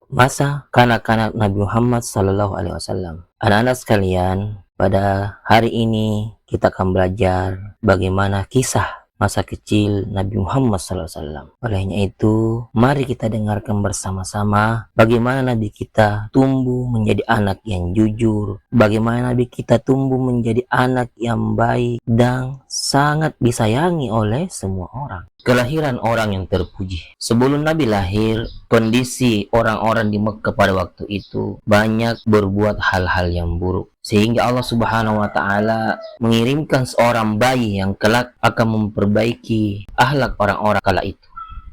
Masa kanak-kanak Nabi Muhammad SAW. Anak-anak sekalian, pada hari ini kita akan belajar bagaimana kisah masa kecil Nabi Muhammad SAW. Olehnya itu, mari kita dengarkan bersama-sama bagaimana Nabi kita tumbuh menjadi anak yang jujur, bagaimana Nabi kita tumbuh menjadi anak yang baik dan sangat disayangi oleh semua orang. Kelahiran orang yang terpuji. Sebelum Nabi lahir, kondisi orang-orang di Mekah pada waktu itu banyak berbuat hal-hal yang buruk, sehingga Allah Subhanahu wa Ta'ala mengirimkan seorang bayi yang kelak akan memperbaiki akhlak orang-orang kala itu.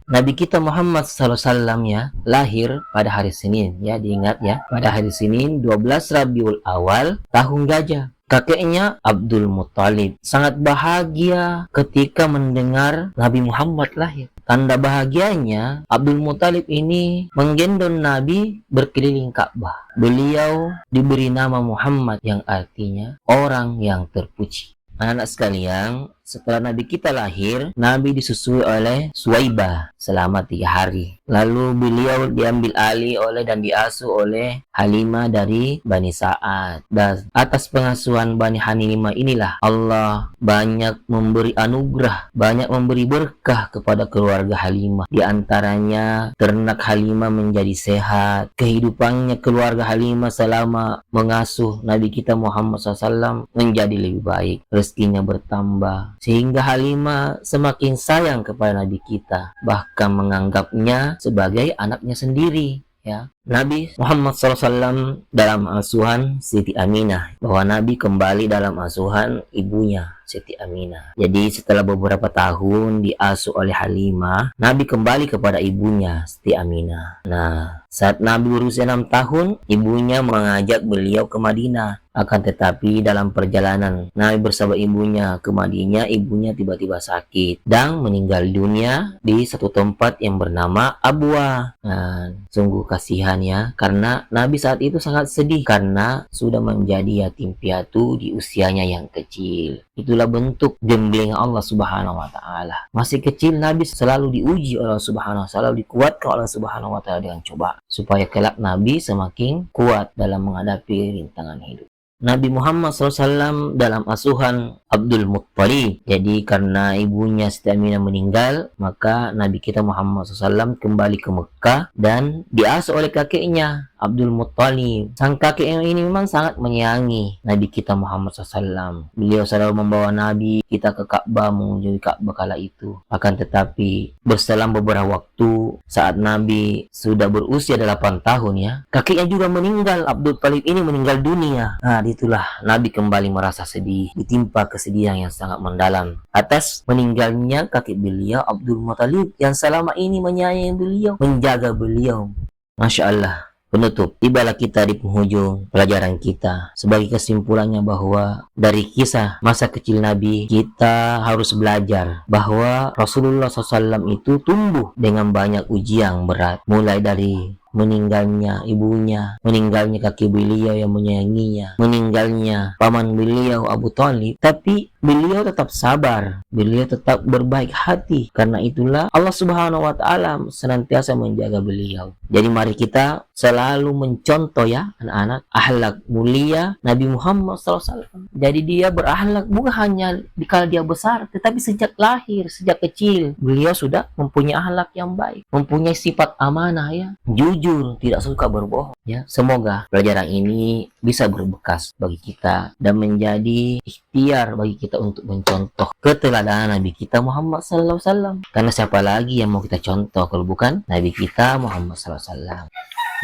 Nabi kita Muhammad SAW ya lahir pada hari Senin, ya diingat ya, pada hari Senin 12 Rabiul Awal tahun gajah. Kakeknya Abdul Muttalib sangat bahagia ketika mendengar Nabi Muhammad lahir. Tanda bahagianya, Abdul Muttalib ini menggendong Nabi berkeliling Ka'bah. Beliau diberi nama Muhammad yang artinya orang yang terpuji. Anak-anak sekalian, setelah Nabi kita lahir, Nabi disusui oleh Suwaibah selama 3 hari. Lalu beliau diambil alih oleh dan diasuh oleh Halimah dari Bani Sa'ad. Dan atas pengasuhan Bani Halimah inilah Allah banyak memberi anugerah, banyak memberi berkah kepada keluarga Halimah. Di antaranya ternak Halimah menjadi sehat. Kehidupannya keluarga Halimah selama mengasuh Nabi kita Muhammad SAW menjadi lebih baik. Rezekinya bertambah, sehingga Halimah semakin sayang kepada Nabi kita, bahkan menganggapnya sebagai anaknya sendiri, ya. Nabi Muhammad SAW dalam asuhan Siti Aminah, bahwa Nabi kembali dalam asuhan ibunya Siti Aminah. Jadi setelah beberapa tahun diasuh oleh Halimah, Nabi kembali kepada ibunya Siti Aminah. Nah, saat Nabi berusia 6 tahun, ibunya mengajak beliau ke Madinah. Akan tetapi dalam perjalanan Nabi bersama ibunya ke Madinah, ibunya tiba-tiba sakit dan meninggal dunia di satu tempat yang bernama Abwa. Nah, sungguh kasihan ya, karena Nabi saat itu sangat sedih karena sudah menjadi yatim piatu di usianya yang kecil. Itulah bentuk gemblengan Allah Subhanahu wa Ta'ala. Masih kecil Nabi selalu diuji oleh Allah Subhanahu wa Ta'ala, dikuatkan oleh Allah Subhanahu wa Ta'ala dengan coba, supaya kelak Nabi semakin kuat dalam menghadapi rintangan hidup. Nabi Muhammad SAW dalam asuhan Abdul Muttalib. Jadi karena ibunya Siti Aminah meninggal, maka Nabi kita Muhammad SAW kembali ke Mekah dan diasuh oleh kakeknya Abdul Muttalib. Sang kakek ini memang sangat menyayangi Nabi kita Muhammad SAW. Beliau selalu membawa Nabi kita ke Ka'bah, mengunjungi Ka'bah kala itu. Akan tetapi berselang beberapa waktu, saat Nabi sudah berusia 8 tahun ya, kakeknya juga meninggal. Abdul Muttalib ini meninggal dunia. Nah, itulah Nabi kembali merasa sedih, ditimpa kesedihan yang sangat mendalam atas meninggalnya kakek beliau Abdul Muttalib yang selama ini menyayangi beliau, menjaga beliau. Masya Allah. Penutup, tibalah kita di penghujung pelajaran kita. Sebagai kesimpulannya bahwa dari kisah masa kecil Nabi, kita harus belajar bahwa Rasulullah SAW itu tumbuh dengan banyak ujian berat. Mulai dari meninggalnya ibunya, meninggalnya kaki beliau yang menyayanginya, meninggalnya paman beliau Abu Thalib, tapi beliau tetap sabar, beliau tetap berbaik hati. Karena itulah Allah Subhanahu wa Ta'ala senantiasa menjaga beliau. Jadi mari kita selalu mencontoh ya anak-anak akhlak mulia Nabi Muhammad SAW. Jadi dia berakhlak bukan hanya dikala dia besar, tetapi sejak lahir, sejak kecil beliau sudah mempunyai akhlak yang baik, mempunyai sifat amanah ya, jujur, tidak suka berbohong ya. Semoga pelajaran ini bisa berbekas bagi kita dan menjadi ikhtiar bagi kita untuk mencontoh keteladanan Nabi kita Muhammad SAW. Karena siapa lagi yang mau kita contoh kalau bukan Nabi kita Muhammad SAW.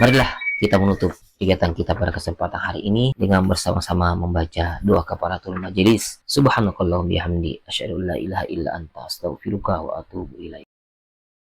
Marilah kita menutup kegiatan kita pada kesempatan hari ini dengan bersama-sama membaca doa kafaratul majelis. Subhanakallahumma bihamdi asyhadu an la ilaha illa anta astaghfiruka wa atubu ilaik.